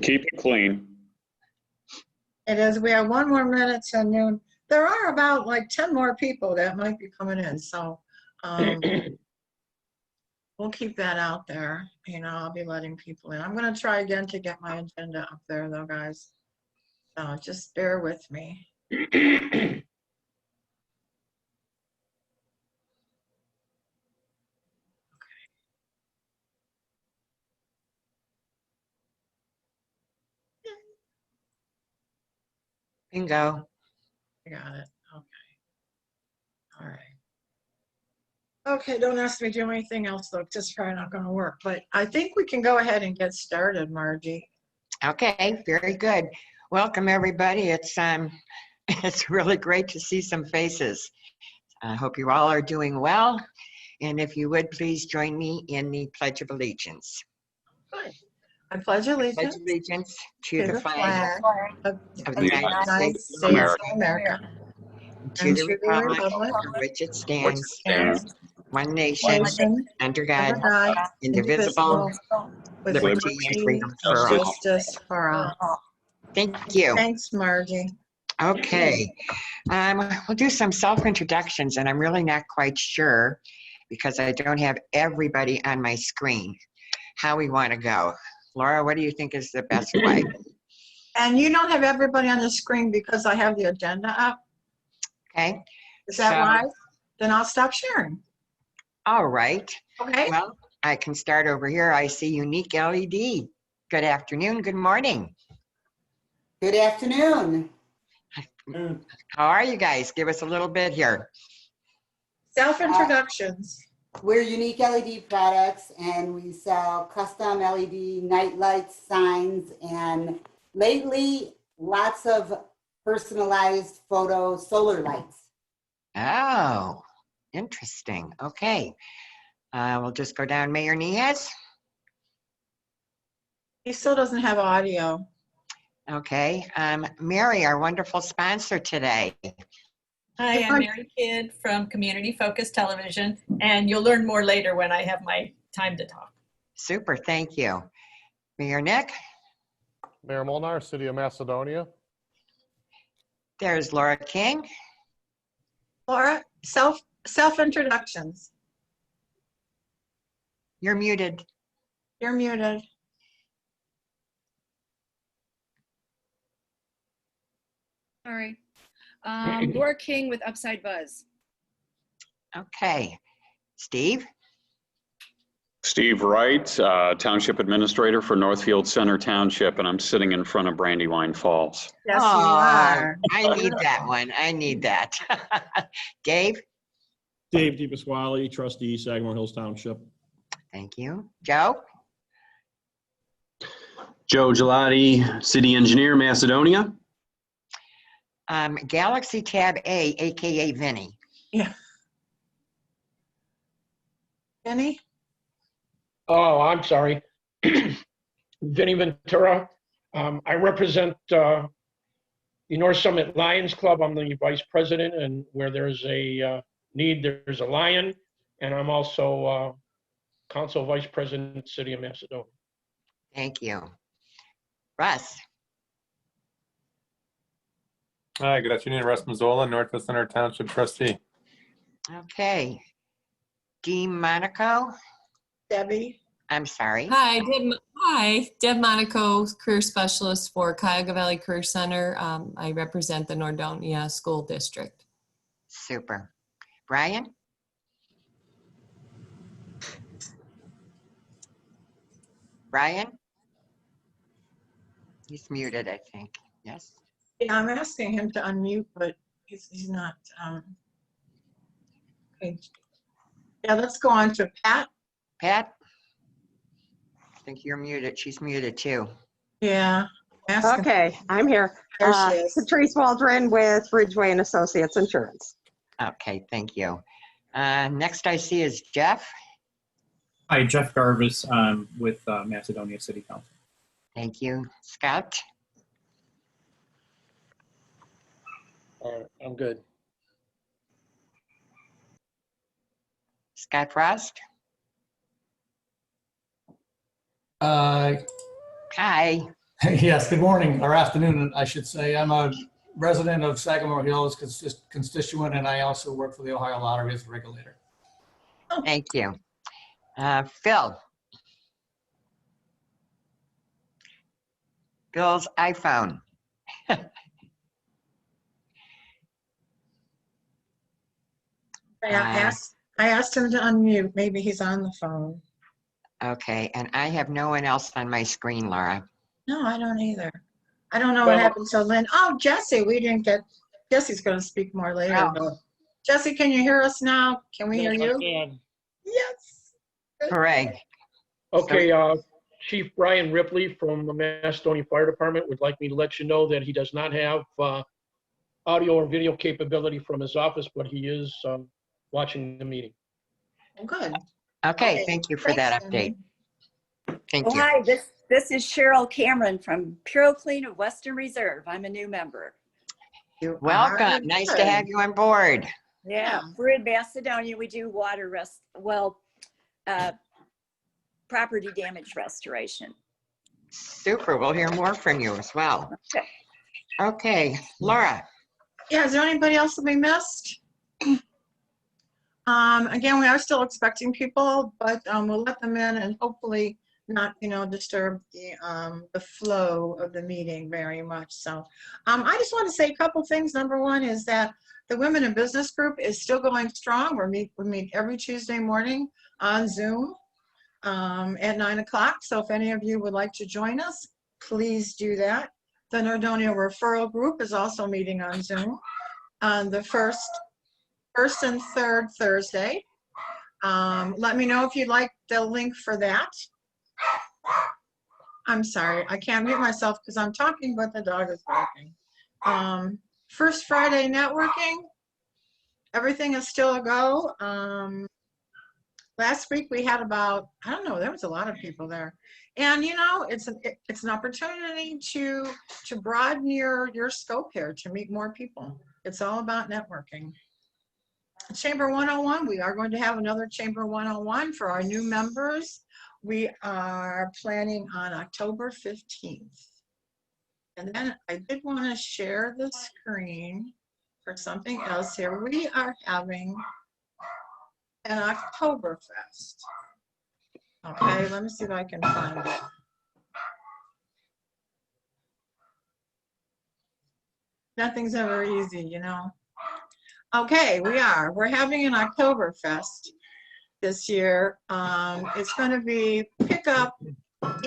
Keep it clean. It is. We have 1 more minute to noon. There are about like 10 more people that might be coming in, so we'll keep that out there. You know, I'll be letting people in. I'm going to try again to get my agenda up there, though, guys. So just bear with me. Bingo. I got it. Okay. All right. Okay, don't ask me to do anything else, though. It's probably not going to work. But I think we can go ahead and get started, Margie. Okay, very good. Welcome, everybody. It's really great to see some faces. I hope you all are doing well. And if you would, please join me in the Pledge of Allegiance. Good. I pledge allegiance Pledge allegiance to the flag of of the the United States of America, to and the to the republic republic for which it Which stands, stands one nation, nation, under God, under God, indivisible, with liberty and freedom for and all. justice for all. Thank you. Thanks, Margie. Okay, we'll do some self-introductions, and I'm really not quite sure because I don't have everybody on my screen how we want to go. Laura, what do you think is the best way? And you don't have everybody on the screen because I have the agenda up. Okay. Is that right? Then I'll stop sharing. All right. Okay. Well, I can start over here. I see Unique LED. Good afternoon. Good morning. Good afternoon. How are you guys? Give us a little bit here. Self-introductions. We're Unique LED Products, and we sell custom LED night lights, signs, and lately lots of personalized photo solar lights. Oh, interesting. Okay. We'll just go down. Mayor Nieves. He still doesn't have audio. Okay. Mary, our wonderful sponsor today. Hi, I'm Mary Kidd from Community Focused Television, and you'll learn more later when I have my time to talk. Super, thank you. Mayor Nick. Mayor Molnar, City of Macedonia. There's Laura King. Laura, self-introductions. You're muted. You're muted. Sorry. Laura King with Upside Buzz. Okay. Steve. Steve Wright, Township Administrator for Northfield Center Township, and I'm sitting in front of Brandywine Falls. Yes, you are. I need that one. I need that. Dave. Dave DePasquale, Trustee, Sagamore Hills Township. Thank you. Joe. Joe Gelati, City Engineer, Macedonia. Galaxy Tab A, aka Vinny. Yeah. Vinny? Oh, I'm sorry. Vinny Ventura. I represent the North Summit Lions Club. I'm the vice president, and where there's a need, there's a lion. And I'm also council vice president, City of Macedonia. Thank you. Russ. Hi, good afternoon. Russ Mazzola, Northfield Center Township Trustee. Okay. Dee Monaco. Debbie. I'm sorry. Hi, Deb Monaco, Career Specialist for Cuyahoga Valley Career Center. I represent the Nordonia School District. Super. Brian? Brian? He's muted, I think. Yes? Yeah, I'm asking him to unmute, but he's not. Okay. Yeah, let's go on to Pat. Pat? I think you're muted. She's muted too. Yeah. Okay, I'm here. There she is. Patrice Waldron with Ridgeway and Associates Insurance. Okay, thank you. Next I see is Jeff. Hi, Jeff Garvis with Macedonia City Council. Thank you. Scott? All right, I'm good. Scott Frost? Hi. Hi. Yes, good morning, or afternoon, I should say. I'm a resident of Sagamore Hills, constituent, and I also work for the Ohio Lottery as a regulator. Thank you. Phil. Phil's iPhone. I asked him to unmute. Maybe he's on the phone. Okay, and I have no one else on my screen, Laura. No, I don't either. I don't know what happened to Lynn. Oh, Jesse, we didn't get, Jesse's going to speak more later. But Jesse, can you hear us now? Can we hear you? Yes. Hooray. Okay, Chief Brian Ripley from the Macedonia Fire Department would like me to let you know that he does not have audio or video capability from his office, but he is watching the meeting. Oh, good. Okay, thank you for that update. Thank you. Hi, this is Cheryl Cameron from Puro Clean of Western Reserve. I'm a new member. Welcome. Nice to have you on board. Yeah, we're in Macedonia. We do water property damage restoration. Super. We'll hear more from you as well. Okay, Laura. Yeah, is there anybody else that we missed? Again, we are still expecting people, but we'll let them in and hopefully not, disturb the flow of the meeting very much. So I just want to say a couple things. Number one is that the Women in Business group is still going strong. We meet every Tuesday morning on Zoom at 9 o'clock. So if any of you would like to join us, please do that. The Nordonia referral group is also meeting on Zoom on the first and third Thursday. Let me know if you'd like the link for that. I'm sorry, I can't mute myself because I'm talking, but the dog is barking. First Friday networking, everything is still a go. Last week we had about, I don't know, there was a lot of people there. And it's an opportunity to broaden your scope here, to meet more people. It's all about networking. Chamber 101, we are going to have another Chamber 101 for our new members. We are planning on October 15th. And then I did want to share the screen for something else here. We are having an Oktoberfest. Okay, let me see if I can find it. Nothing's ever easy, Okay, we're having an Oktoberfest this year. It's going to be pickup at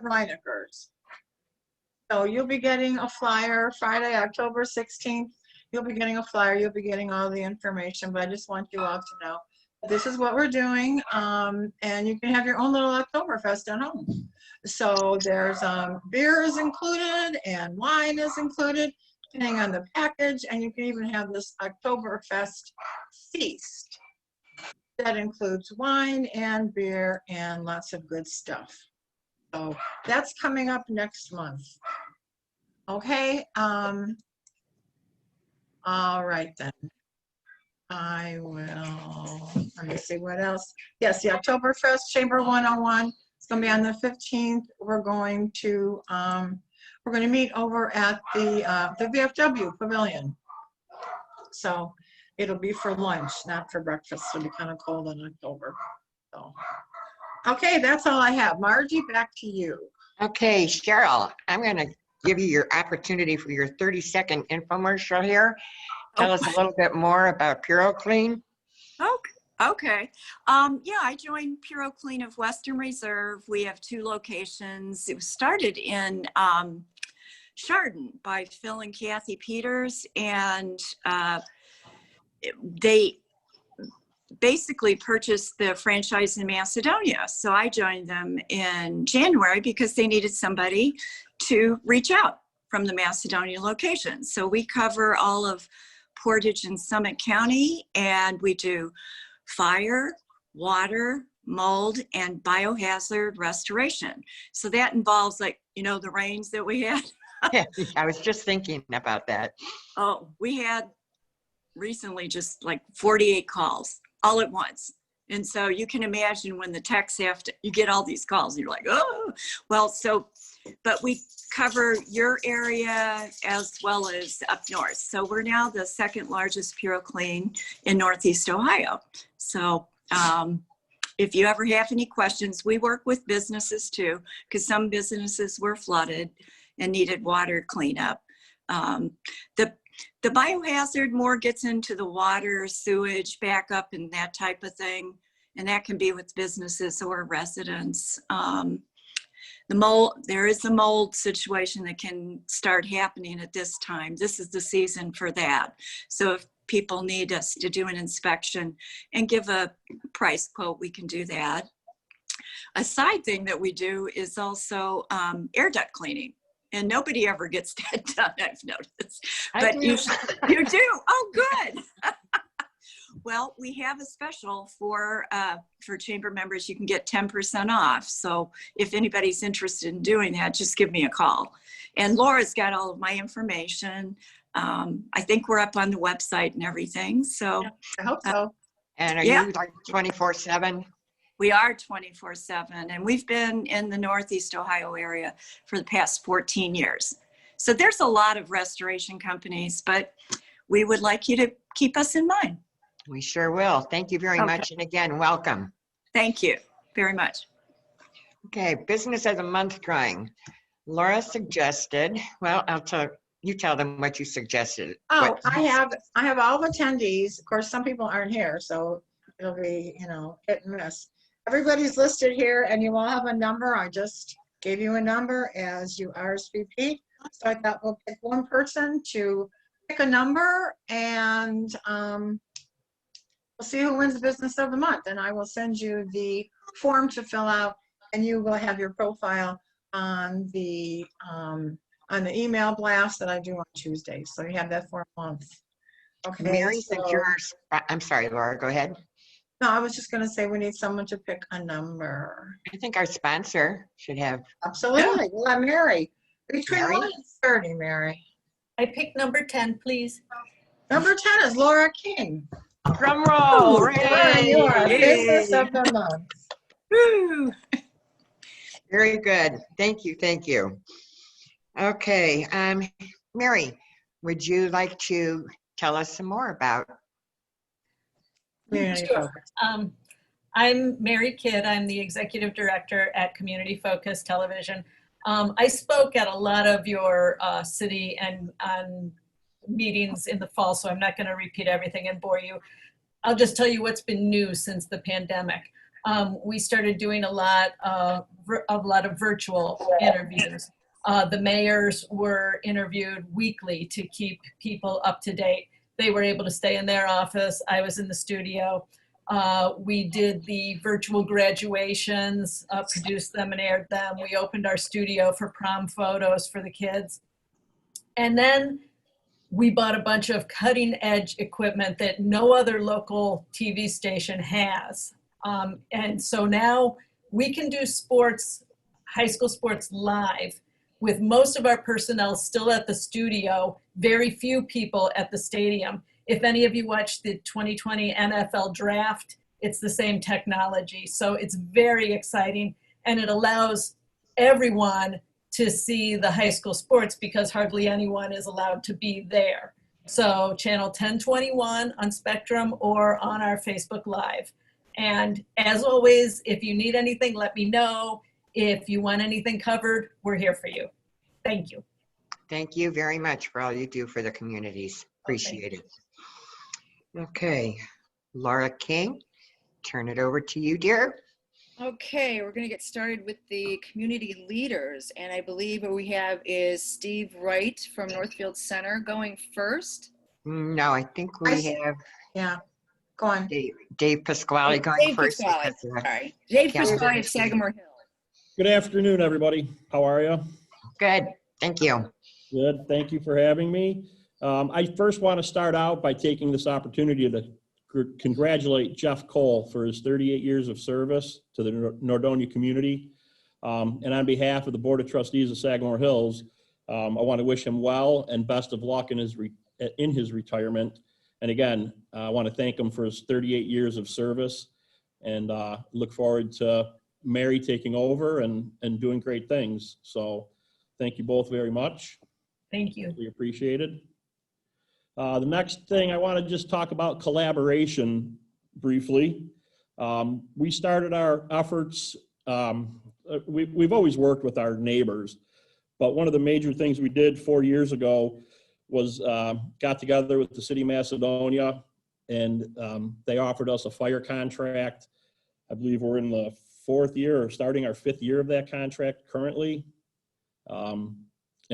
Reineker's. So you'll be getting a flyer Friday, October 16th. You'll be getting a flyer. You'll be getting all the information, but I just want you all to know this is what we're doing, and you can have your own little Oktoberfest at home. So there's beer is included and wine is included, depending on the package, and you can even have this Oktoberfest feast that includes wine and beer and lots of good stuff. So that's coming up next month. Okay. All right then. I will, let me see what else. Yes, the Oktoberfest Chamber 101. It's going to be on the 15th. We're going to meet over at the VFW Pavilion. So it'll be for lunch, not for breakfast. It'll be kind of cold in October. So, okay, that's all I have. Margie, back to you. Okay, Cheryl, I'm going to give you your opportunity for your 30-second infomercial here. Tell us a little bit more about Puro Clean. Okay. Yeah, I joined Puro Clean of Western Reserve. We have 2 locations. It was started in Chardon by Phil and Kathy Peters, and they basically purchased the franchise in Macedonia. So I joined them in January because they needed somebody to reach out from the Macedonia location. So we cover all of Portage and Summit County, and we do fire, water, mold, and biohazard restoration. So that involves, the rains that we had. Yeah, I was just thinking about that. Oh, we had recently just 48 calls all at once. And so you can imagine when the techs you get all these calls, and you're like, oh, well, so but we cover your area as well as up north. So we're now the second largest PureClean in Northeast Ohio. So if you ever have any questions, we work with businesses too, because some businesses were flooded and needed water cleanup. The biohazard more gets into the water, sewage, backup, and that type of thing. And that can be with businesses or residents. The mold, there is a mold situation that can start happening at this time. This is the season for that. So if people need us to do an inspection and give a price quote, we can do that. A side thing that we do is also air duct cleaning. And nobody ever gets that done, I've noticed. But you do? Oh, good. Well, we have a special for chamber members. You can get 10% off. So if anybody's interested in doing that, just give me a call. And Laura's got all of my information. I think we're up on the website and everything. So I hope so. And are you like 24/7? We are 24/7, and we've been in the Northeast Ohio area for the past 14 years. So there's a lot of restoration companies, but we would like you to keep us in mind. We sure will. Thank you very much. And again, welcome. Thank you very much. Okay, business of the month drawing. Laura suggested, well, you tell them what you suggested. Oh, I have all the attendees. Of course, some people aren't here, so it'll be, hit and miss. Everybody's listed here, and you all have a number. I just gave you a number as you RSVP. So I thought we'll pick one person to pick a number, and we'll see who wins the business of the month. And I will send you the form to fill out, and you will have your profile on the email blast that I do on Tuesday. So you have that for a month. Okay. Mary, since yours, I'm sorry, Laura, go ahead. No, I was just going to say we need someone to pick a number. I think our sponsor should have. Absolutely. We'll have Mary. Between Mary? 1 and 30, Mary. I pick number 10, please. Number 10 is Laura King. Drum roll. Laura, you are business of the month. Woo. Very good. Thank you. Thank you. Okay. Mary, would you like to tell us some more about? Sure. I'm Mary Kidd. I'm the executive director at Community Focused Television. I spoke at a lot of your city and meetings in the fall, so I'm not going to repeat everything and bore you. I'll just tell you what's been new since the pandemic. We started doing a lot of virtual interviews. The mayors were interviewed weekly to keep people up to date. They were able to stay in their office. I was in the studio. We did the virtual graduations, produced them and aired them. We opened our studio for prom photos for the kids. And then we bought a bunch of cutting edge equipment that no other local TV station has. And so now we can do sports, high school sports live with most of our personnel still at the studio, very few people at the stadium. If any of you watched the 2020 NFL draft, it's the same technology. So it's very exciting, and it allows everyone to see the high school sports because hardly anyone is allowed to be there. So channel 1021 on Spectrum or on our Facebook Live. And as always, if you need anything, let me know. If you want anything covered, we're here for you. Thank you. Thank you very much for all you do for the communities. Appreciate it. Okay, Laura King, turn it over to you, dear. Okay, we're going to get started with the community leaders. And I believe what we have is Steve Wright from Northfield Center going first. No, I think we have. Yeah, go on. Dave Pasquale going first. Pasquale. All right. Dave Pasquale of Sagamore Hill. Good afternoon, everybody. How are you? Good. Thank you. Good. Thank you for having me. I first want to start out by taking this opportunity to congratulate Jeff Cole for his 38 years of service to the Nordonia community. And on behalf of the Board of Trustees of Sagamore Hills, I want to wish him well and best of luck in his retirement. And again, I want to thank him for his 38 years of service and look forward to Mary taking over and doing great things. So thank you both very much. Thank you. We appreciate it. The next thing I want to just talk about collaboration briefly. We started our efforts, we've always worked with our neighbors, but one of the major things we did 4 years ago was got together with the city of Macedonia, and they offered us a fire contract. I believe we're in the 4th year or starting our 5th year of that contract currently. And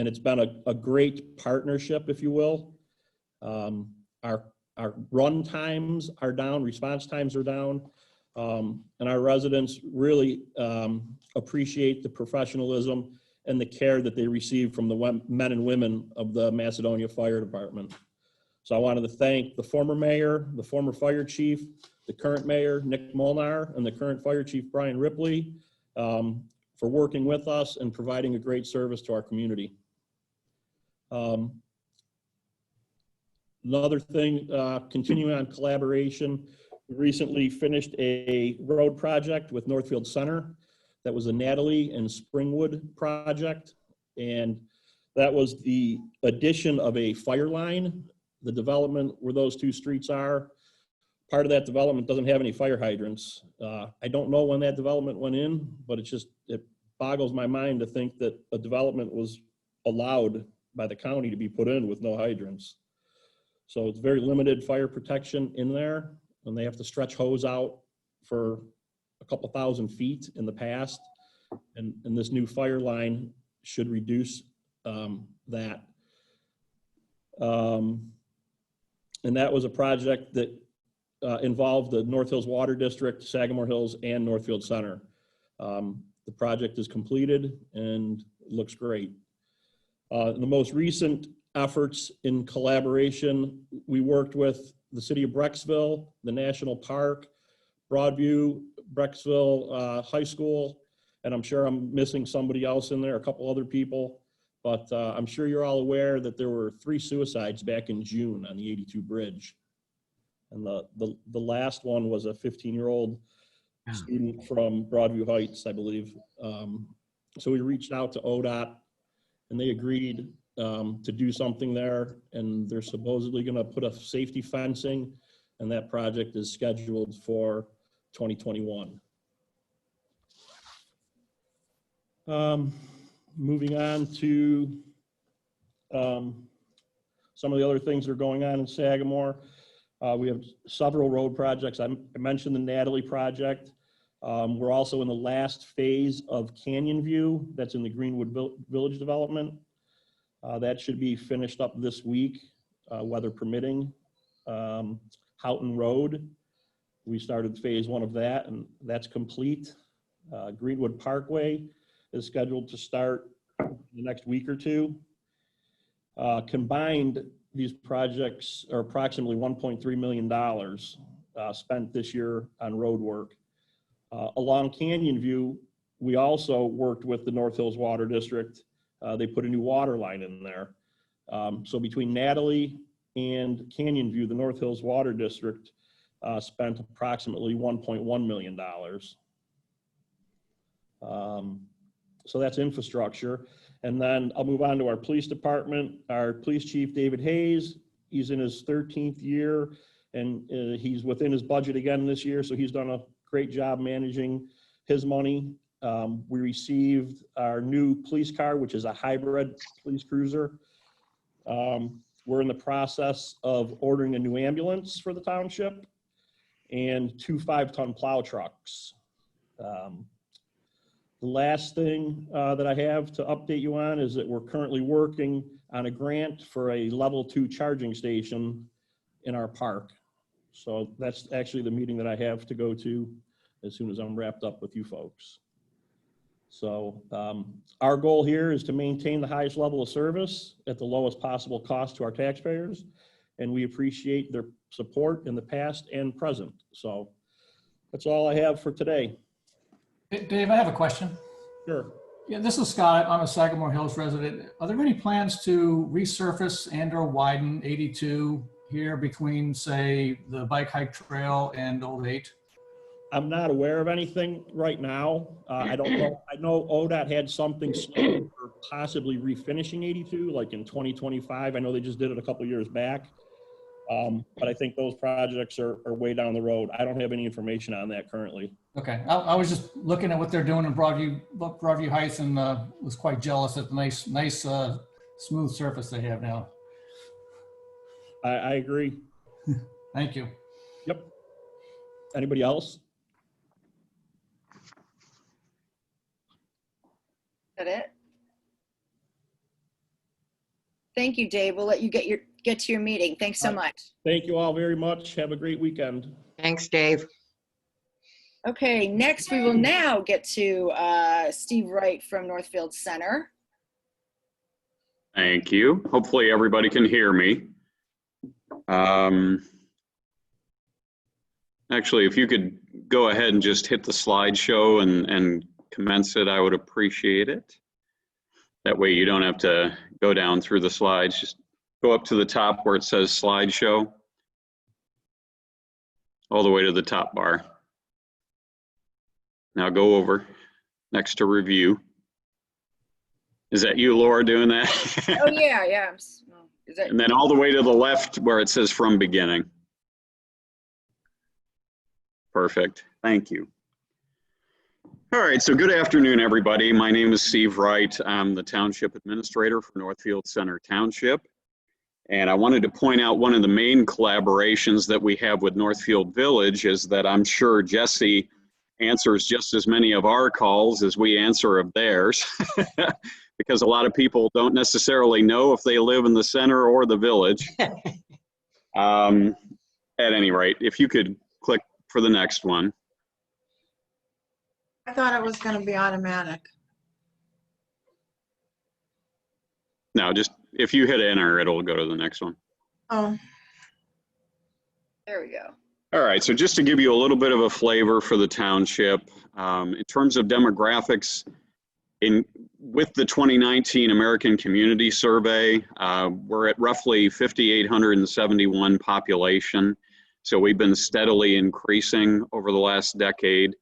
it's been a great partnership, if you will. Our run times are down, response times are down, and our residents really appreciate the professionalism and the care that they receive from the men and women of the Macedonia Fire Department. So I wanted to thank the former mayor, the former fire chief, the current mayor, Nick Molnar, and the current fire chief, Brian Ripley, for working with us and providing a great service to our community. Another thing, continuing on collaboration, we recently finished a road project with Northfield Center. That was a Natalie and Springwood project. And that was the addition of a fire line. The development where those 2 streets are, part of that development doesn't have any fire hydrants. I don't know when that development went in, but it boggles my mind to think that a development was allowed by the county to be put in with no hydrants. So it's very limited fire protection in there, and they have to stretch hose out for a couple thousand feet in the past. And this new fire line should reduce that. And that was a project that involved the North Hills Water District, Sagamore Hills, and Northfield Center. The project is completed and looks great. The most recent efforts in collaboration, we worked with the city of Brecksville, the National Park, Broadview, Brecksville High School, and I'm sure I'm missing somebody else in there, a couple other people, but I'm sure you're all aware that there were 3 suicides back in June on the 82 bridge. And the last one was a 15-year-old student from Broadview Heights, I believe. So we reached out to ODOT, and they agreed to do something there, and they're supposedly going to put a safety fencing, and that project is scheduled for 2021. Moving on to some of the other things that are going on in Sagamore. We have several road projects. I mentioned the Natalie project. We're also in the last phase of Canyon View. That's in the Greenwood Village development. That should be finished up this week, weather permitting. Houghton Road, we started phase 1 of that, and that's complete. Greenwood Parkway is scheduled to start in the next week or 2. Combined, these projects are approximately $1.3 million spent this year on road work. Along Canyon View, we also worked with the North Hills Water District. They put a new water line in there. So between Natalie and Canyon View, the North Hills Water District spent approximately $1.1 million. So that's infrastructure. And then I'll move on to our police department. Our police chief, David Hayes, he's in his 13th year, and he's within his budget again this year. So he's done a great job managing his money. We received our new police car, which is a hybrid police cruiser. We're in the process of ordering a new ambulance for the township and 2 5-ton plow trucks. The last thing that I have to update you on is that we're currently working on a grant for a level 2 charging station in our park. So that's actually the meeting that I have to go to as soon as I'm wrapped up with you folks. So our goal here is to maintain the highest level of service at the lowest possible cost to our taxpayers, and we appreciate their support in the past and present. So that's all I have for today. Dave, I have a question. Sure. Yeah, this is Scott. I'm a Sagamore Hills resident. Are there any plans to resurface and or widen 82 here between, say, the bike hike trail and Old 8? I'm not aware of anything right now. I don't know. I know ODOT had something slated for possibly refinishing 82, like in 2025. I know they just did it a couple years back. But I think those projects are way down the road. I don't have any information on that currently. Okay, I was just looking at what they're doing in Broadview Heights and was quite jealous at the nice smooth surface they have now. I agree. Thank you. Yep. Anybody else? That it? Thank you, Dave. We'll let you get to your meeting. Thanks so much. Thank you all very much. Have a great weekend. Thanks, Dave. Okay, next we will now get to Steve Wright from Northfield Center. Thank you. Hopefully everybody can hear me. Actually, if you could go ahead and just hit the slideshow and commence it, I would appreciate it. That way you don't have to go down through the slides. Just go up to the top where it says slideshow, all the way to the top bar. Now go over next to review. Is that you, Laura, doing that? Oh yeah, yeah. Is that? And then all the way to the left where it says from beginning. Perfect. Thank you. All right, so good afternoon, everybody. My name is Steve Wright. I'm the Township Administrator for Northfield Center Township. And I wanted to point out one of the main collaborations that we have with Northfield Village is that I'm sure Jesse answers just as many of our calls as we answer of theirs, because a lot of people don't necessarily know if they live in the center or the village. At any rate, if you could click for the next one. I thought it was going to be automatic. No, just if you hit enter, it'll go to the next one. Oh, There we go. All right, so just to give you a little bit of a flavor for the township, in terms of demographics, with the 2019 American Community Survey, we're at roughly 5,871 population. So we've been steadily increasing over the last decade.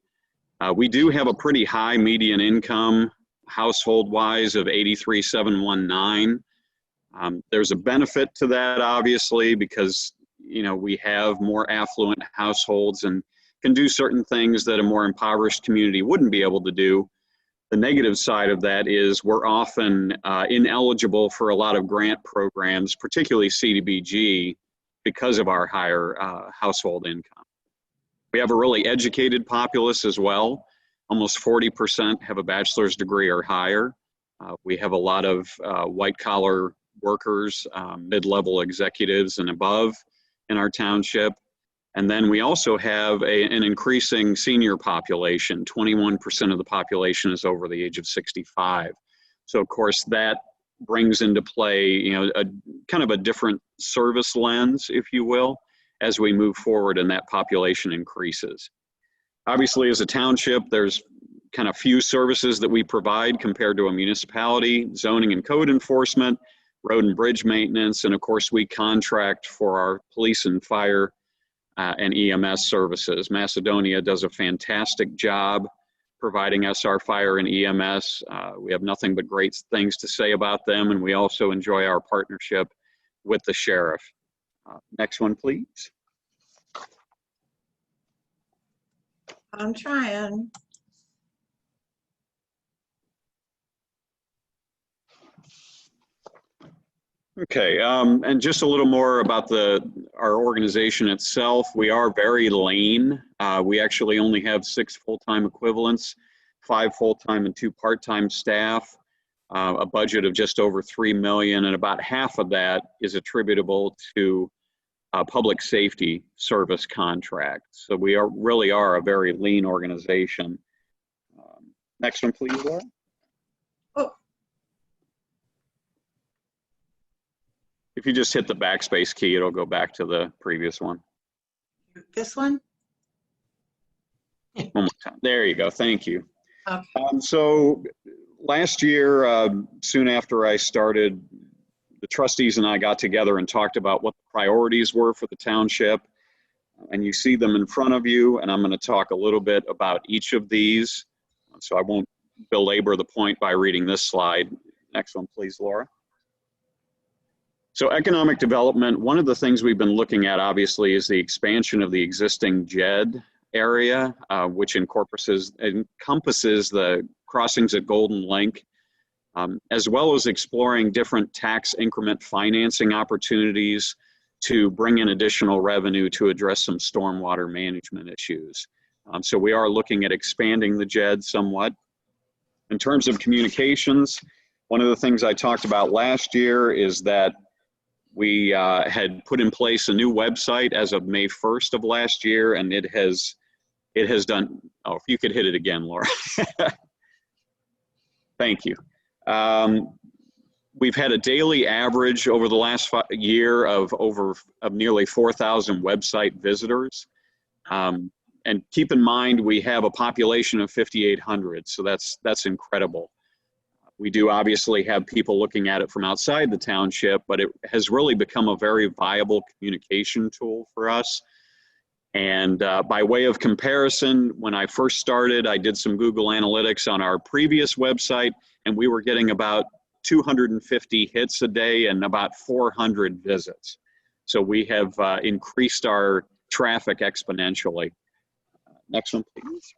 We do have a pretty high median income household-wise of 83,719. There's a benefit to that, obviously, because we have more affluent households and can do certain things that a more impoverished community wouldn't be able to do. The negative side of that is we're often ineligible for a lot of grant programs, particularly CDBG, because of our higher household income. We have a really educated populace as well. Almost 40% have a bachelor's degree or higher. We have a lot of white-collar workers, mid-level executives and above in our township. And then we also have an increasing senior population. 21% of the population is over the age of 65. So of course that brings into play, a kind of a different service lens, if you will, as we move forward and that population increases. Obviously, as a township, there's kind of few services that we provide compared to a municipality: zoning and code enforcement, road and bridge maintenance, and of course we contract for our police and fire and EMS services. Macedonia does a fantastic job providing us our fire and EMS. We have nothing but great things to say about them, and we also enjoy our partnership with the sheriff. Next one, please. I'm trying. Okay, and just a little more about our organization itself. We are very lean. We actually only have 6 full-time equivalents, 5 full-time and 2 part-time staff, a budget of just over $3 million, and about half of that is attributable to public safety service contracts. So we really are a very lean organization. Next one, please, Laura. If you just hit the backspace key, it'll go back to the previous one. This one? One more time. There you go. Thank you. Okay. So last year, soon after I started, the trustees and I got together and talked about what the priorities were for the township. And you see them in front of you, and I'm going to talk a little bit about each of these. So I won't belabor the point by reading this slide. Next one, please, Laura. So economic development, one of the things we've been looking at, obviously, is the expansion of the existing JED area, which encompasses the crossings at Golden Link, as well as exploring different tax increment financing opportunities to bring in additional revenue to address some stormwater management issues. So we are looking at expanding the JED somewhat. In terms of communications, one of the things I talked about last year is that we had put in place a new website as of May 1st of last year, and it has done, oh, if you could hit it again, Laura. Thank you. We've had a daily average over the last year of nearly 4,000 website visitors. And keep in mind, we have a population of 5,800, so that's incredible. We do obviously have people looking at it from outside the township, but it has really become a very viable communication tool for us. And by way of comparison, when I first started, I did some Google Analytics on our previous website, and we were getting about 250 hits a day and about 400 visits. So we have increased our traffic exponentially. Next one, please.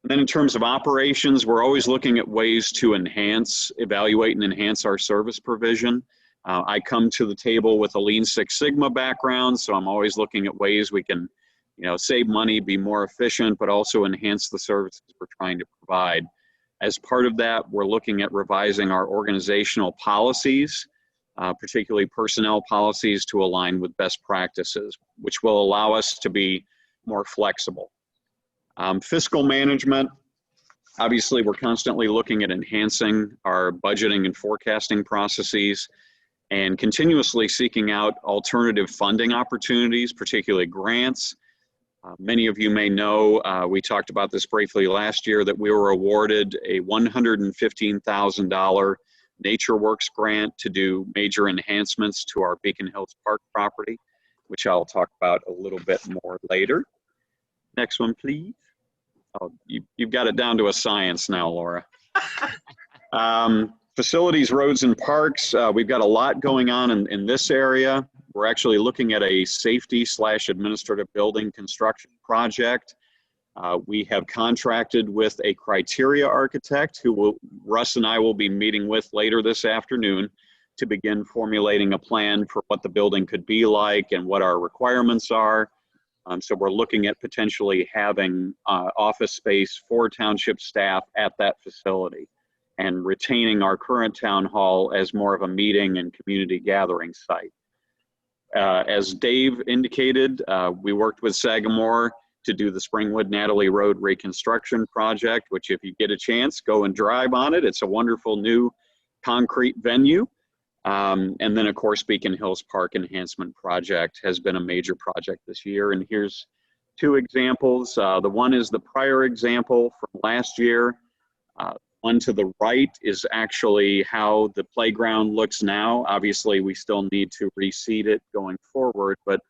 And then in terms of operations, we're always looking at ways to evaluate and enhance our service provision. I come to the table with a Lean Six Sigma background, so I'm always looking at ways we can, save money, be more efficient, but also enhance the services we're trying to provide. As part of that, we're looking at revising our organizational policies, particularly personnel policies, to align with best practices, which will allow us to be more flexible. Fiscal management, obviously we're constantly looking at enhancing our budgeting and forecasting processes and continuously seeking out alternative funding opportunities, particularly grants. Many of you may know, we talked about this briefly last year, that we were awarded a $115,000 NatureWorks grant to do major enhancements to our Beacon Hills Park property, which I'll talk about a little bit more later. Next one, please. Oh, you've got it down to a science now, Laura. Facilities, roads, and parks. We've got a lot going on in this area. We're actually looking at a safety/administrative building construction project. We have contracted with a criteria architect who Russ and I will be meeting with later this afternoon to begin formulating a plan for what the building could be like and what our requirements are. So we're looking at potentially having office space for township staff at that facility and retaining our current town hall as more of a meeting and community gathering site. As Dave indicated, we worked with Sagamore to do the Springwood Natalie Road reconstruction project, which if you get a chance, go and drive on it. It's a wonderful new concrete venue. And then, of course, Beacon Hills Park Enhancement Project has been a major project this year. And here's two examples. The one is the prior example from last year. One to the right is actually how the playground looks now. Obviously, we still need to reseed it going forward, but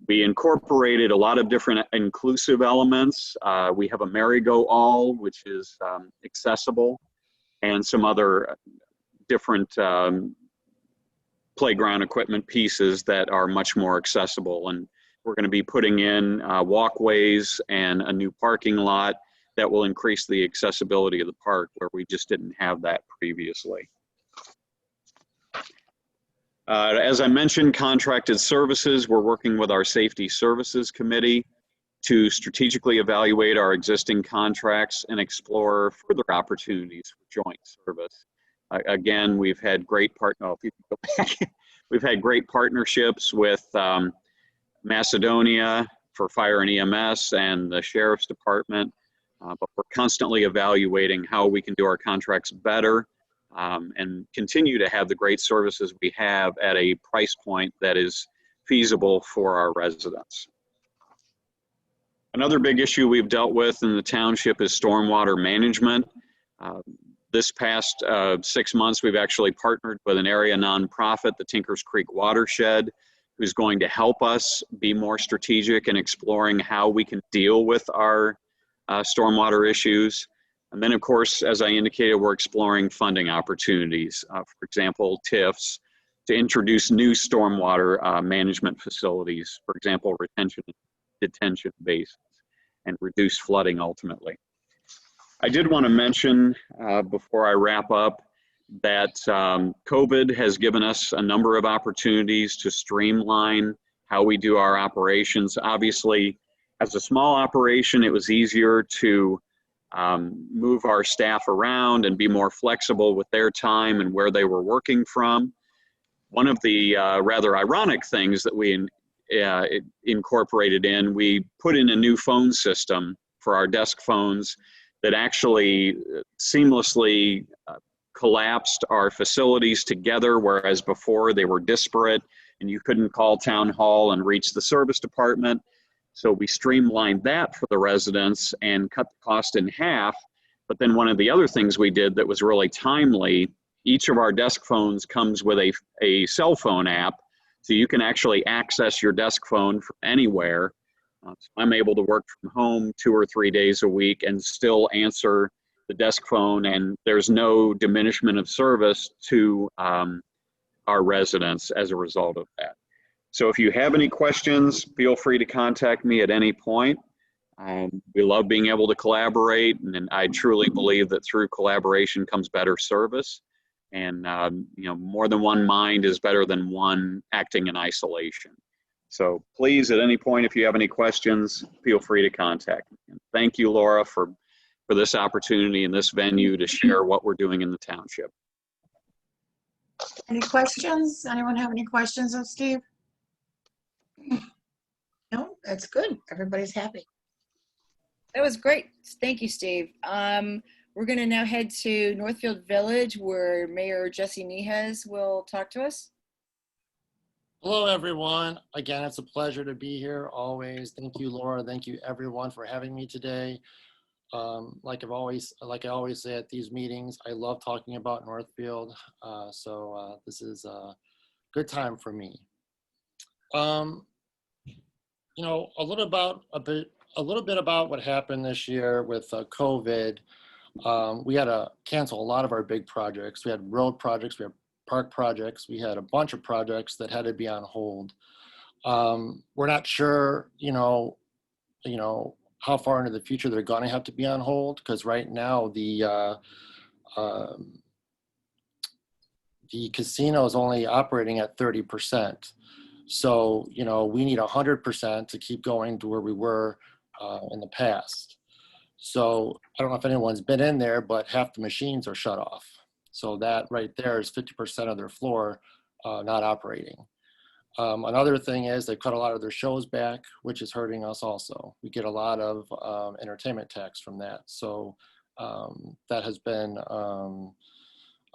we incorporated a lot of different inclusive elements. We have a merry-go-all, which is accessible, and some other different playground equipment pieces that are much more accessible. And we're going to be putting in walkways and a new parking lot that will increase the accessibility of the park where we just didn't have that previously. As I mentioned, contracted services, we're working with our Safety Services Committee to strategically evaluate our existing contracts and explore further opportunities for joint service. Again, we've had great we've had great partnerships with Macedonia for fire and EMS and the Sheriff's Department, but we're constantly evaluating how we can do our contracts better and continue to have the great services we have at a price point that is feasible for our residents. Another big issue we've dealt with in the township is stormwater management. This past 6 months, we've actually partnered with an area nonprofit, the Tinkers Creek Watershed, who's going to help us be more strategic in exploring how we can deal with our stormwater issues. And then, of course, as I indicated, we're exploring funding opportunities, for example, TIFs, to introduce new stormwater management facilities, for example, retention detention basins, and reduce flooding ultimately. I did want to mention before I wrap up that COVID has given us a number of opportunities to streamline how we do our operations. Obviously, as a small operation, it was easier to move our staff around and be more flexible with their time and where they were working from. One of the rather ironic things that we incorporated in, we put in a new phone system for our desk phones that actually seamlessly collapsed our facilities together, whereas before they were disparate and you couldn't call town hall and reach the service department. So we streamlined that for the residents and cut the cost in half. But then one of the other things we did that was really timely, each of our desk phones comes with a cell phone app. So you can actually access your desk phone from anywhere. So I'm able to work from home 2 or 3 days a week and still answer the desk phone, and there's no diminishment of service to our residents as a result of that. So if you have any questions, feel free to contact me at any point. We love being able to collaborate, and I truly believe that through collaboration comes better service. And you know, more than one mind is better than one acting in isolation. So please, at any point, if you have any questions, feel free to contact me. And thank you, Laura, for this opportunity and this venue to share what we're doing in the township. Any questions? Anyone have any questions of Steve? No, that's good. Everybody's happy. That was great. Thank you, Steve. We're going to now head to Northfield Village, where Mayor Jesse Meehes will talk to us. Hello, everyone. Again, it's a pleasure to be here always. Thank you, Laura. Thank you, everyone, for having me today. Like I always say at these meetings, I love talking about Northfield. So this is a good time for me. You know, a little bit about what happened this year with COVID. We had to cancel a lot of our big projects. We had road projects, we had park projects, we had a bunch of projects that had to be on hold. We're not sure, you know, how far into the future they're going to have to be on hold, because right now the casino is only operating at 30%. So, you know, we need 100% to keep going to where we were in the past. So I don't know if anyone's been in there, but half the machines are shut off. So that right there is 50% of their floor not operating. Another thing is they cut a lot of their shows back, which is hurting us also. We get a lot of entertainment tax from that. So that has been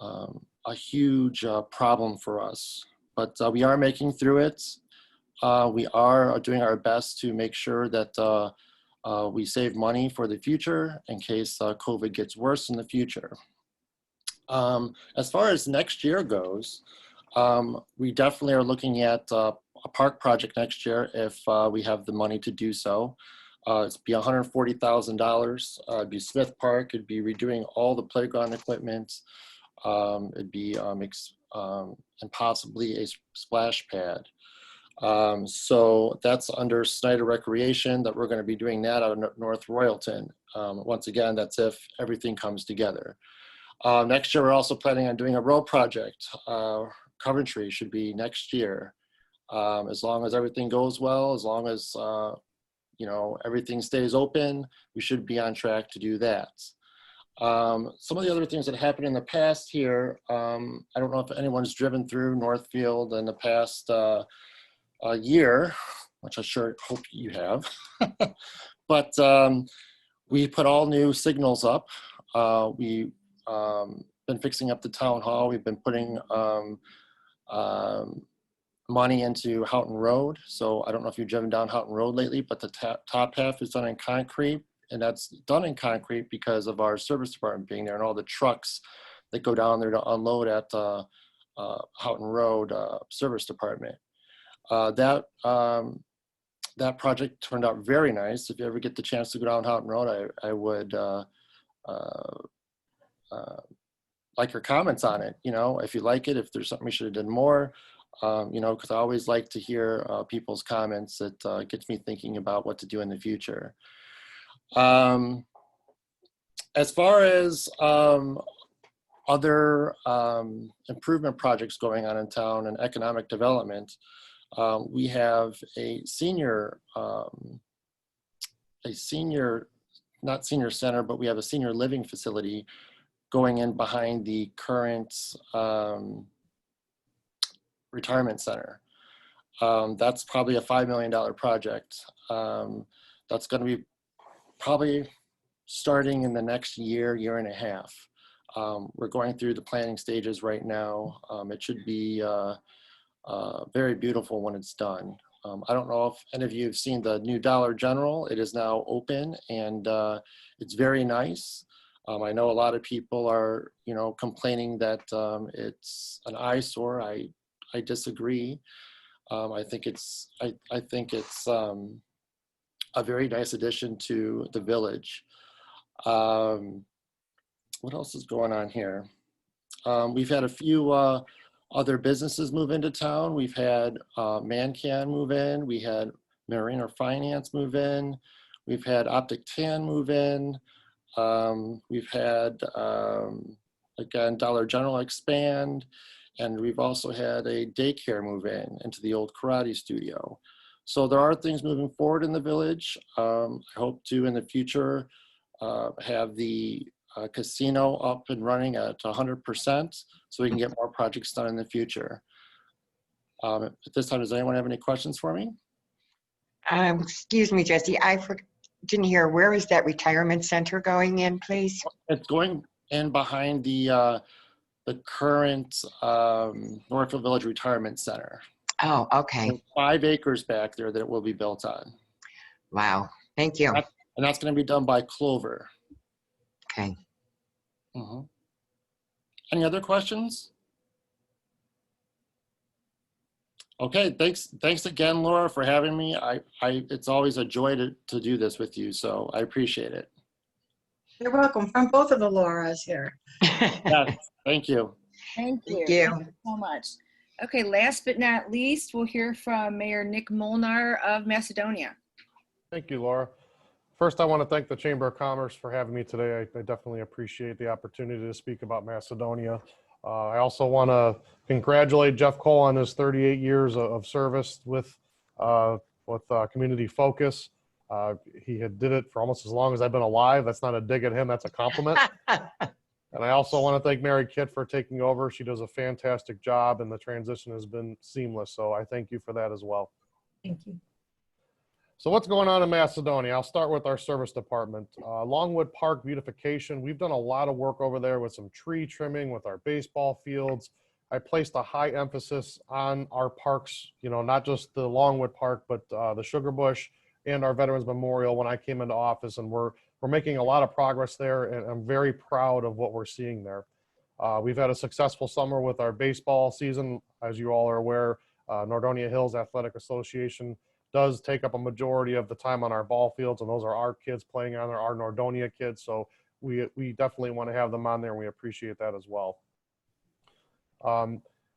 a huge problem for us. But we are making through it. We are doing our best to make sure that we save money for the future in case COVID gets worse in the future. As far as next year goes, we definitely are looking at a park project next year if we have the money to do so. It'd be $140,000. It'd be Smith Park. It'd be redoing all the playground equipment. It'd be and possibly a splash pad. So that's under Snyder Recreation that we're going to be doing that out of North Royalton. Once again, that's if everything comes together. Next year, we're also planning on doing a road project. Coventry should be next year. As long as everything goes well, as long as you know, everything stays open, we should be on track to do that. Some of the other things that happened in the past here, I don't know if anyone's driven through Northfield in the past year, which I sure hope you have. But we put all new signals up. We've been fixing up the town hall. We've been putting money into Houghton Road. So I don't know if you've driven down Houghton Road lately, but the top half is done in concrete. And that's done in concrete because of our service department being there and all the trucks that go down there to unload at Houghton Road service department. That project turned out very nice. If you ever get the chance to go down Houghton Road, I would like your comments on it. You know, if you like it, if there's something we should have done more, you know, because I always like to hear people's comments. That gets me thinking about what to do in the future. As far as other improvement projects going on in town and economic development, we have a senior, not senior center, but we have a senior living facility going in behind the current retirement center. That's probably a $5 million project. That's going to be probably starting in the next year, year and a half. We're going through the planning stages right now. It should be very beautiful when it's done. I don't know if any of you have seen the new Dollar General. It is now open and it's very nice. I know a lot of people are, you know, complaining that it's an eyesore. I disagree. I think it's a very nice addition to the village. What else is going on here? We've had a few other businesses move into town. We've had ManCan move in. We had Mariner Finance move in. We've had Optic Tan move in. We've had, again, Dollar General expand. And we've also had a daycare move in into the old karate studio. So there are things moving forward in the village. I hope to, in the future, have the casino up and running at 100% so we can get more projects done in the future. At this time, does anyone have any questions for me? Excuse me, Jesse, didn't hear, where is that retirement center going in, please? It's going in behind the current Northfield Village Retirement Center. Oh, okay. There's 5 acres back there that it will be built on. Wow, thank you. And that's going to be done by Clover. Okay. Any other questions? Okay, thanks again, Laura, for having me. It's always a joy to do this with you, so I appreciate it. You're welcome, from both of the Lauras here. Yes, thank you. Thank you. Thank you. Thank you so much. Okay, last but not least, we'll hear from Mayor Nick Molnar of Macedonia. Thank you, Laura. First, I want to thank the Chamber of Commerce for having me today. I definitely appreciate the opportunity to speak about Macedonia. I also want to congratulate Jeff Cole on his 38 years of service with Community Focus. He did it for almost as long as I've been alive. That's not a dig at him, that's a compliment. And I also want to thank Mary Kitt for taking over. She does a fantastic job and the transition has been seamless. So I thank you for that as well. Thank you. So what's going on in Macedonia? I'll start with our service department. Longwood Park beautification. We've done a lot of work over there with some tree trimming, with our baseball fields. I placed a high emphasis on our parks, you know, not just the Longwood Park, but the Sugar Bush and our Veterans Memorial when I came into office, and we're making a lot of progress there, and I'm very proud of what we're seeing there. We've had a successful summer with our baseball season. As you all are aware, Nordonia Hills Athletic Association does take up a majority of the time on our ball fields, and those are our kids playing on there, our Nordonia kids. So we definitely want to have them on there, and we appreciate that as well.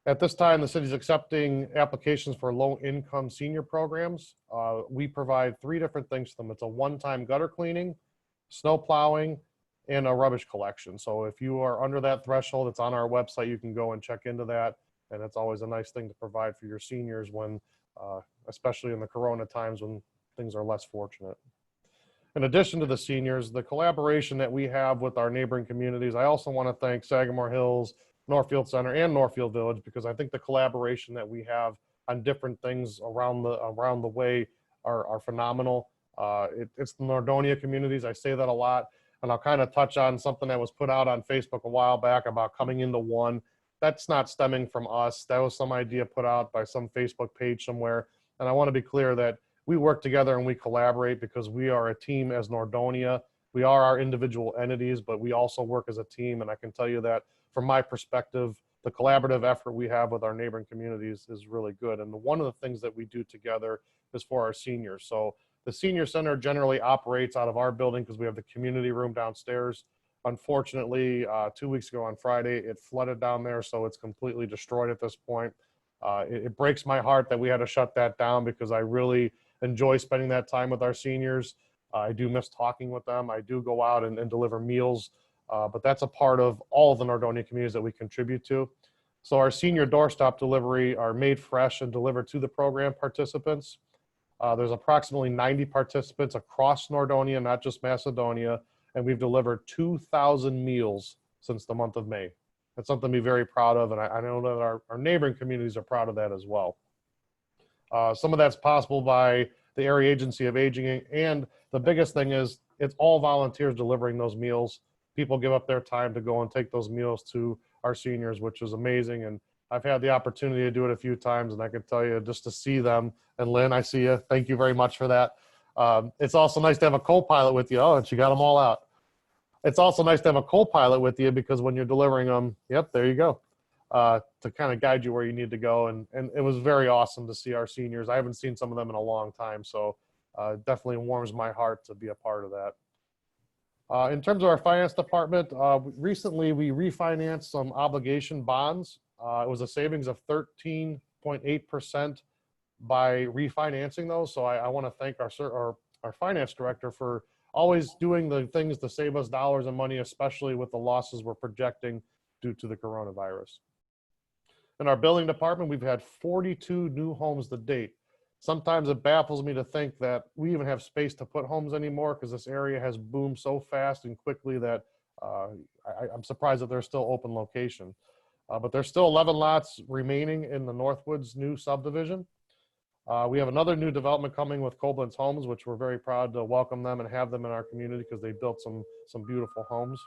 At this time, the city's accepting applications for low-income senior programs. We provide 3 different things to them. It's a one-time gutter cleaning, snow plowing, and a rubbish collection. So if you are under that threshold, it's on our website. You can go and check into that, and it's always a nice thing to provide for your seniors when, especially in the Corona times when things are less fortunate. In addition to the seniors, the collaboration that we have with our neighboring communities, I also want to thank Sagamore Hills, Northfield Center, and Northfield Village, because I think the collaboration that we have on different things around the way are phenomenal. It's the Nordonia communities. I say that a lot, and I'll kind of touch on something that was put out on Facebook a while back about coming into one. That's not stemming from us. That was some idea put out by some Facebook page somewhere. And I want to be clear that we work together and we collaborate because we are a team as Nordonia. We are our individual entities, but we also work as a team. And I can tell you that from my perspective, the collaborative effort we have with our neighboring communities is really good. And one of the things that we do together is for our seniors. So the senior center generally operates out of our building because we have the community room downstairs. Unfortunately, 2 weeks ago on Friday, it flooded down there, so it's completely destroyed at this point. It breaks my heart that we had to shut that down because I really enjoy spending that time with our seniors. I do miss talking with them. I do go out and deliver meals, but that's a part of all of the Nordonia communities that we contribute to. So our senior doorstop delivery are made fresh and delivered to the program participants. There's approximately 90 participants across Nordonia, not just Macedonia, and we've delivered 2,000 meals since the month of May. That's something to be very proud of, and I know that our neighboring communities are proud of that as well. Some of that's possible by the Area Agency of Aging, and the biggest thing is it's all volunteers delivering those meals. People give up their time to go and take those meals to our seniors, which is amazing. And I've had the opportunity to do it a few times, and I can tell you just to see them. And Lynn, I see you. Thank you very much for that. It's also nice to have a co-pilot with you. Oh, and she got them all out. It's also nice to have a co-pilot with you because when you're delivering them, yep, there you go, to kind of guide you where you need to go. And it was very awesome to see our seniors. I haven't seen some of them in a long time, so definitely warms my heart to be a part of that. In terms of our finance department, recently we refinanced some obligation bonds. It was a savings of 13.8% by refinancing those. So I want to thank our finance director for always doing the things to save us dollars and money, especially with the losses we're projecting due to the coronavirus. In our building department, we've had 42 new homes to date. Sometimes it baffles me to think that we even have space to put homes anymore because this area has boomed so fast and quickly that I'm surprised that there's still open location. But there's still 11 lots remaining in the Northwoods new subdivision. We have another new development coming with Koblenz Homes, which we're very proud to welcome them and have them in our community because they built some beautiful homes.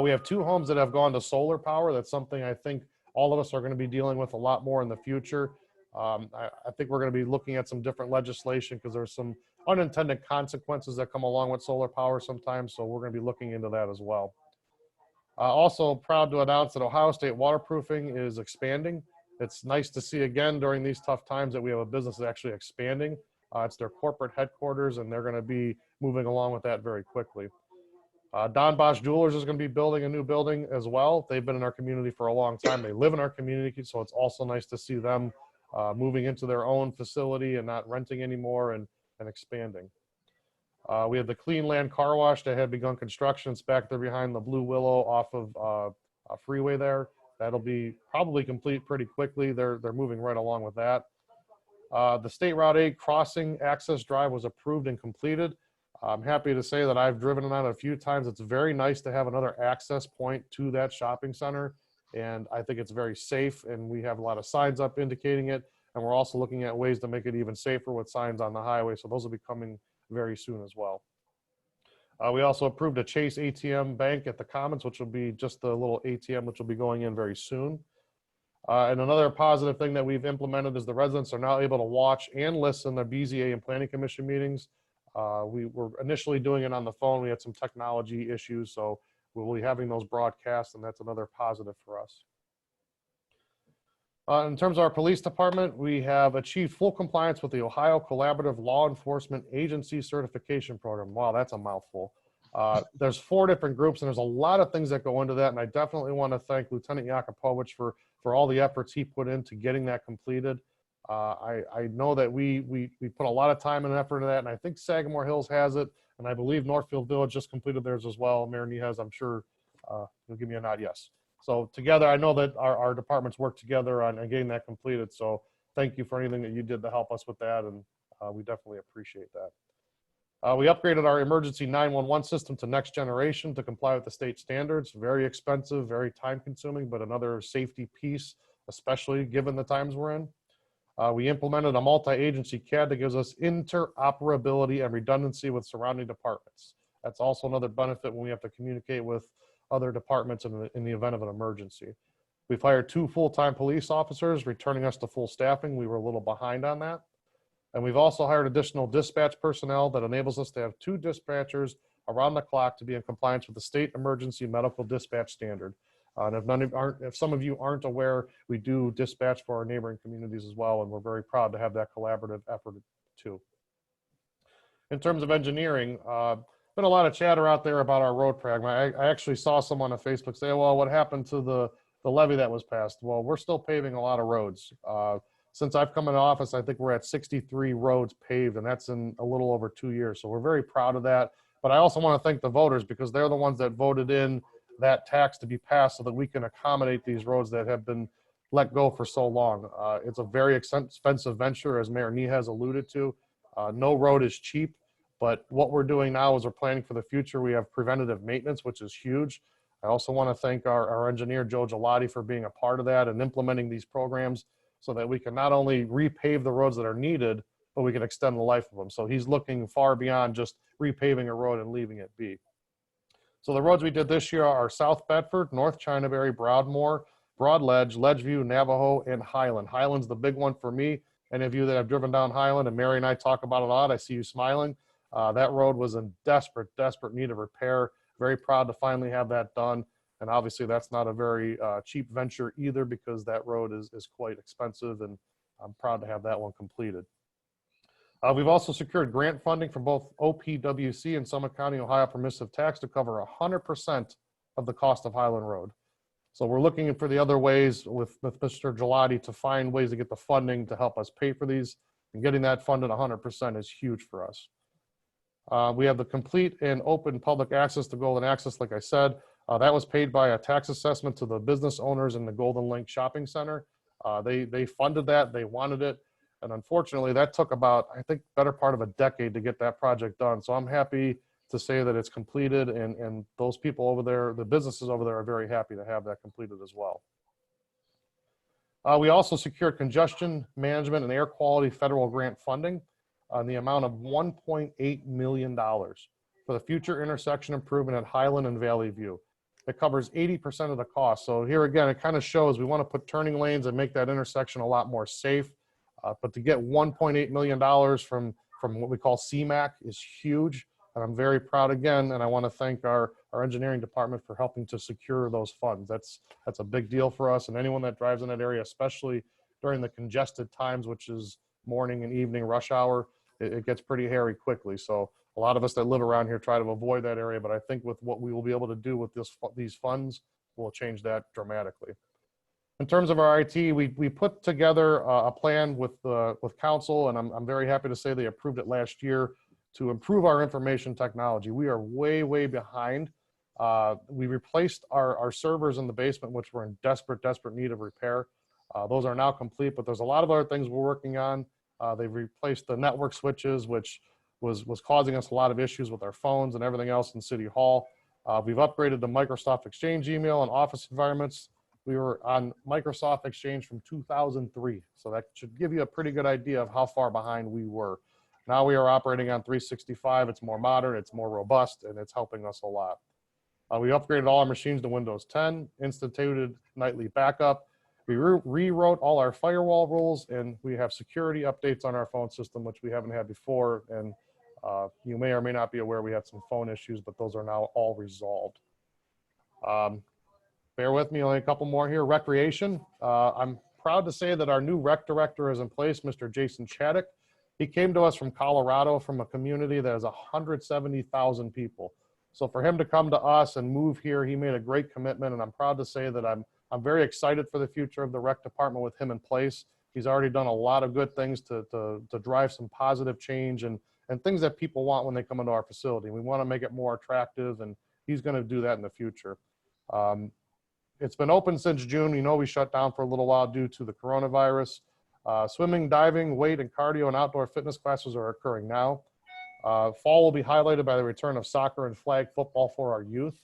We have 2 homes that have gone to solar power. That's something I think all of us are going to be dealing with a lot more in the future. I think we're going to be looking at some different legislation because there's some unintended consequences that come along with solar power sometimes. So we're going to be looking into that as well. Also proud to announce that Ohio State Waterproofing is expanding. It's nice to see again during these tough times that we have a business that's actually expanding. It's their corporate headquarters, and they're going to be moving along with that very quickly. Don Bosch Jewelers is going to be building a new building as well. They've been in our community for a long time. They live in our community, so it's also nice to see them moving into their own facility and not renting anymore and expanding. We have the Clean Land Car Wash that had begun construction. It's back there behind the Blue Willow off of a freeway there. That'll be probably complete pretty quickly. They're moving right along with that. The State Route 8 crossing access drive was approved and completed. I'm happy to say that I've driven it on a few times. It's very nice to have another access point to that shopping center. And I think it's very safe, and we have a lot of signs up indicating it. And we're also looking at ways to make it even safer with signs on the highway. So those will be coming very soon as well. We also approved a Chase ATM bank at the Commons, which will be just the little ATM, which will be going in very soon. And another positive thing that we've implemented is the residents are now able to watch and listen to BZA and Planning Commission meetings. We were initially doing it on the phone. We had some technology issues, so we'll be having those broadcasts, and that's another positive for us. In terms of our police department, we have achieved full compliance with the Ohio Collaborative Law Enforcement Agency Certification Program. Wow, that's a mouthful. There's 4 different groups, and there's a lot of things that go into that, and I definitely want to thank Lieutenant Yakupowicz for all the efforts he put into getting that completed. I know that we put a lot of time and effort into that, and I think Sagamore Hills has it, and I believe Northfield Village just completed theirs as well. Mayor Niehaus, I'm sure you'll give me a nod, yes. So together, I know that our departments work together on getting that completed. So thank you for anything that you did to help us with that, and we definitely appreciate that. We upgraded our emergency 911 system to next generation to comply with the state standards. Very expensive, very time consuming, but another safety piece, especially given the times we're in. We implemented a multi-agency CAD that gives us interoperability and redundancy with surrounding departments. That's also another benefit when we have to communicate with other departments in the event of an emergency. We've hired 2 full-time police officers, returning us to full staffing. We were a little behind on that. And we've also hired additional dispatch personnel that enables us to have 2 dispatchers around the clock to be in compliance with the state emergency medical dispatch standard. And if some of you aren't aware, we do dispatch for our neighboring communities as well, and we're very proud to have that collaborative effort too. In terms of engineering, been a lot of chatter out there about our road program. I actually saw someone on Facebook say, well, what happened to the levy that was passed? Well, we're still paving a lot of roads. Since I've come into office, I think we're at 63 roads paved, and that's in a little over 2 years. So we're very proud of that. But I also want to thank the voters, because they're the ones that voted in that tax to be passed so that we can accommodate these roads that have been let go for so long. It's a very expensive venture, as Mayor Nihes alluded to. No road is cheap, but what we're doing now is we're planning for the future. We have preventative maintenance, which is huge. I also want to thank our engineer, Joe Gelati, for being a part of that and implementing these programs so that we can not only repave the roads that are needed, but we can extend the life of them. So he's looking far beyond just repaving a road and leaving it be. So the roads we did this year are South Bedford, North Chinaberry, Broadmoor, Broadledge, Ledgeview, Navajo, and Highland. Highland's the big one for me. Any of you that have driven down Highland, and Mary and I talk about it a lot, I see you smiling. That road was in desperate need of repair. Very proud to finally have that done. And obviously that's not a very cheap venture either, because that road is quite expensive, and I'm proud to have that one completed. We've also secured grant funding from both OPWC and Summit County, Ohio Permissive Tax to cover 100% of the cost of Highland Road. So we're looking for the other ways with Mr. Gelati to find ways to get the funding to help us pay for these, and getting that funded 100% is huge for us. We have the complete and open public access to Golden Access, like I said. That was paid by a tax assessment to the business owners in the Golden Link Shopping Center. They funded that, they wanted it. And unfortunately, that took about, I think, better part of a decade to get that project done. So I'm happy to say that it's completed, and those people over there, the businesses over there, are very happy to have that completed as well. We also secured congestion management and air quality federal grant funding on the amount of $1.8 million for the future intersection improvement at Highland and Valley View. It covers 80% of the cost. So here again, it kind of shows we want to put turning lanes and make that intersection a lot more safe. But to get $1.8 million from what we call CMAQ is huge. And I'm very proud again, and I want to thank our engineering department for helping to secure those funds. That's a big deal for us, and anyone that drives in that area, especially during the congested times, which is morning and evening rush hour, it gets pretty hairy quickly. So a lot of us that live around here try to avoid that area, but I think with what we will be able to do with these funds, we'll change that dramatically. In terms of our IT, we put together a plan with council, and I'm very happy to say they approved it last year to improve our information technology. We are way behind. We replaced our servers in the basement, which were in desperate need of repair. Those are now complete, but there's a lot of other things we're working on. They've replaced the network switches, which was causing us a lot of issues with our phones and everything else in City Hall. We've upgraded the Microsoft Exchange email and Office environments. We were on Microsoft Exchange from 2003, so that should give you a pretty good idea of how far behind we were. Now we are operating on 365. It's more modern, it's more robust, and it's helping us a lot. We upgraded all our machines to Windows 10, instituted nightly backup. We rewrote all our firewall rules, and we have security updates on our phone system, which we haven't had before. And you may or may not be aware we had some phone issues, but those are now all resolved. Bear with me, only a couple more here. Recreation. I'm proud to say that our new rec director is in place, Mr. Jason Chaddick. He came to us from Colorado, from a community that has 170,000 people. So for him to come to us and move here, he made a great commitment, and I'm proud to say that I'm very excited for the future of the rec department with him in place. He's already done a lot of good things to drive some positive change and things that people want when they come into our facility. We want to make it more attractive, and he's going to do that in the future. It's been open since June. You know, we shut down for a little while due to the coronavirus. Swimming, diving, weight, and cardio and outdoor fitness classes are occurring now. Fall will be highlighted by the return of soccer and flag football for our youth.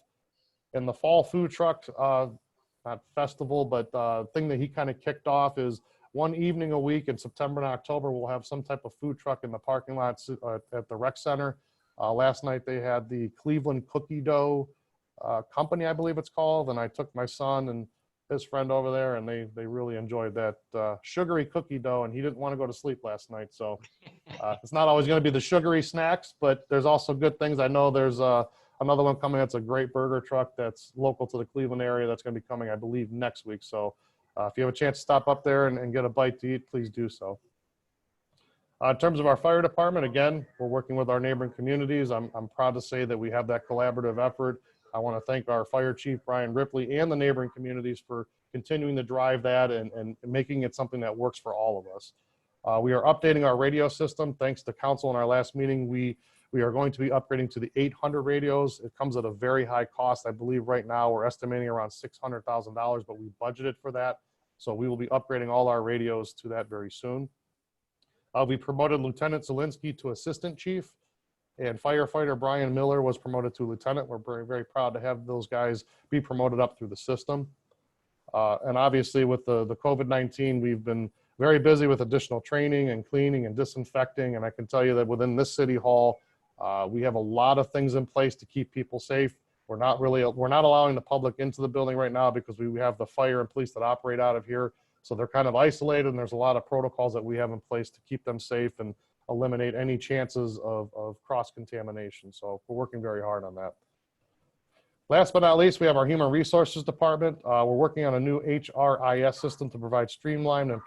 In the fall food truck, not festival, but thing that he kind of kicked off is one evening a week in September and October, we'll have some type of food truck in the parking lot at the rec center. Last night they had the Cleveland Cookie Dough Company, I believe it's called, and I took my son and his friend over there, and they really enjoyed that sugary cookie dough, and he didn't want to go to sleep last night. So it's not always going to be the sugary snacks, but there's also good things. I know there's a another one coming. That's a great burger truck that's local to the Cleveland area. That's going to be coming, I believe, next week. So if you have a chance to stop up there and get a bite to eat, please do so. In terms of our fire department, again, we're working with our neighboring communities. I'm proud to say that we have that collaborative effort. I want to thank our fire chief, Brian Ripley, and the neighboring communities for continuing to drive that and making it something that works for all of us. We are updating our radio system. Thanks to council in our last meeting, we are going to be upgrading to the 800 radios. It comes at a very high cost. I believe right now we're estimating around $600,000, but we budgeted for that. So we will be upgrading all our radios to that very soon. We promoted Lieutenant Zielinski to Assistant Chief, and firefighter Brian Miller was promoted to Lieutenant. We're very, very proud to have those guys be promoted up through the system. And obviously with the COVID-19, we've been very busy with additional training and cleaning and disinfecting. And I can tell you that within this city hall, we have a lot of things in place to keep people safe. We're not allowing the public into the building right now because we have the fire and police that operate out of here. So they're kind of isolated, and there's a lot of protocols that we have in place to keep them safe and eliminate any chances of cross-contamination. So we're working very hard on that. Last but not least, we have our Human Resources Department. We're working on a new HRIS system to provide streamlined and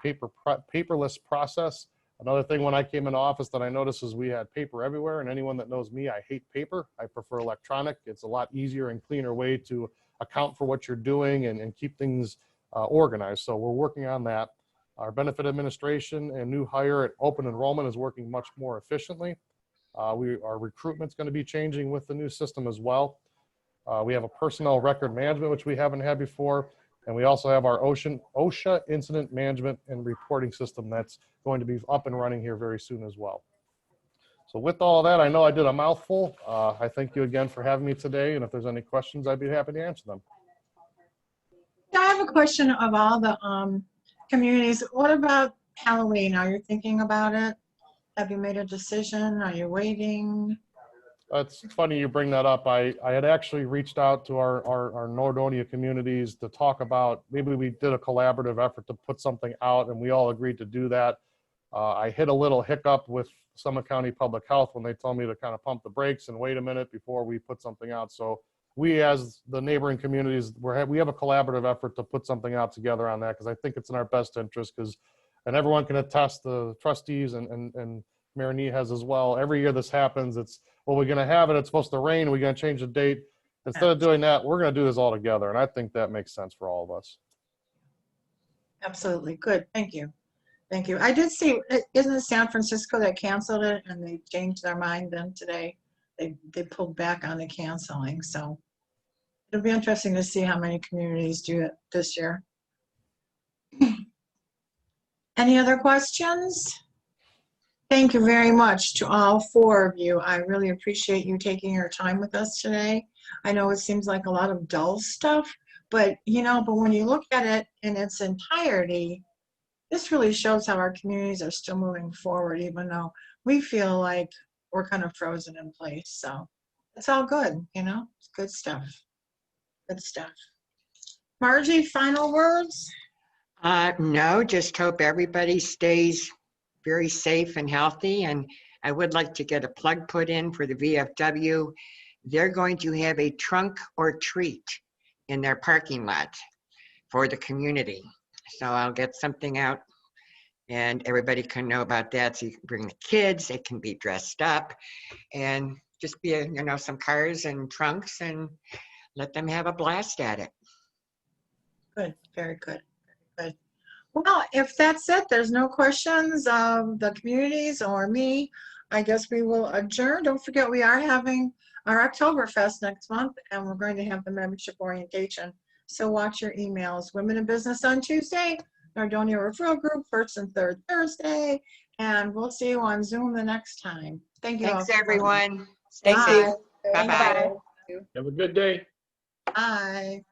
paperless process. Another thing when I came into office that I noticed is we had paper everywhere, and anyone that knows me, I hate paper. I prefer electronic. It's a lot easier and cleaner way to account for what you're doing and keep things organized. So we're working on that. Our benefit administration and new hire at open enrollment is working much more efficiently. Our recruitment's going to be changing with the new system as well. We have a personnel record management, which we haven't had before. And we also have our OSHA incident management and reporting system that's going to be up and running here very soon as well. So with all of that, I know I did a mouthful. I thank you again for having me today. And if there's any questions, I'd be happy to answer them. I have a question of all the communities. What about Halloween? Are you thinking about it? Have you made a decision? Are you waiting? It's funny you bring that up. I had actually reached out to our Nordonia communities to talk about, maybe we did a collaborative effort to put something out, and we all agreed to do that. I hit a little hiccup with Summit County Public Health when they told me to kind of pump the brakes and wait a minute before we put something out. So we, as the neighboring communities, we have a collaborative effort to put something out together on that, because I think it's in our best interest, and everyone can attest, the trustees and Mayor Nee has as well. Every year this happens, it's, well, we're going to have it. It's supposed to rain. We're going to change the date. Instead of doing that, we're going to do this all together. And I think that makes sense for all of us. Absolutely. Good. Thank you. Thank you. I did see, isn't it San Francisco that canceled it and they changed their mind then today? They pulled back on the canceling. So it'll be interesting to see how many communities do it this year. Any other questions? Thank you very much to all four of you. I really appreciate you taking your time with us today. I know it seems like a lot of dull stuff, but when you look at it in its entirety, this really shows how our communities are still moving forward, even though we feel like we're kind of frozen in place. So it's all good, it's good stuff. Good stuff. Margie, final words? No, just hope everybody stays very safe and healthy. And I would like to get a plug put in for the VFW. They're going to have a trunk or treat in their parking lot for the community. So I'll get something out and everybody can know about that. So you can bring the kids, they can be dressed up and just be, some cars and trunks and let them have a blast at it. Good, very good, very good. Well, if that's it, there's no questions of the communities or me, I guess we will adjourn. Don't forget, we are having our Oktoberfest next month, and we're going to have the membership orientation. So watch your emails. Women in Business on Tuesday, Nordonia Referral Group, first and third Thursday, and we'll see you on Zoom the next time. Thank you. Thanks, all. everyone. Stay safe. Bye-bye. Have a good day. Bye.